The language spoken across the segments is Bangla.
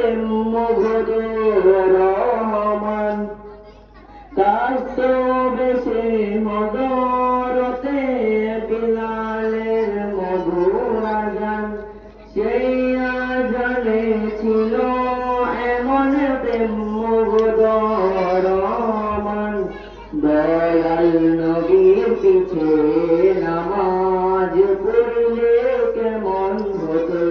প্রেম মুগ্ধ রহমান কাস্ত বেশে মদরতে বিলালের মধুর আজান সেই আজানে ছিল এমন প্রেম মুগ্ধ রহমান দয়াল নবীর পিছে নামাজ পড়লে কেমন হতো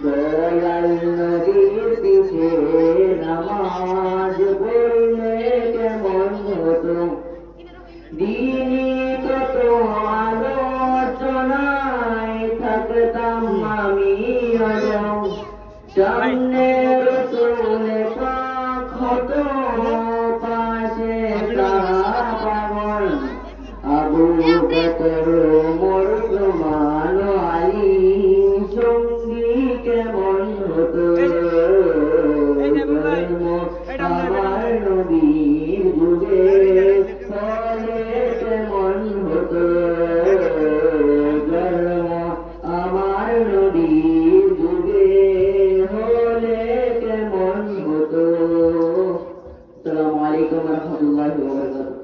দয়াল নবীর পিছে নামাজ পড়লে কেমন হতো দিনী কত আলোচনায় থাকতাম আমি আজম সামনে রসুল পাক হতো পাশে পাগল আবু বকর ওমর ওসমান আলী সঙ্গী কেমন হতো আমার নবীর যুগে হলে কেমন হতো আমার নবীর যুগে হলে কেমন হতো। আসসালামু আলাইকুম ওয়া রাহমাতুল্লাহি ওয়া বারাকাতুহু।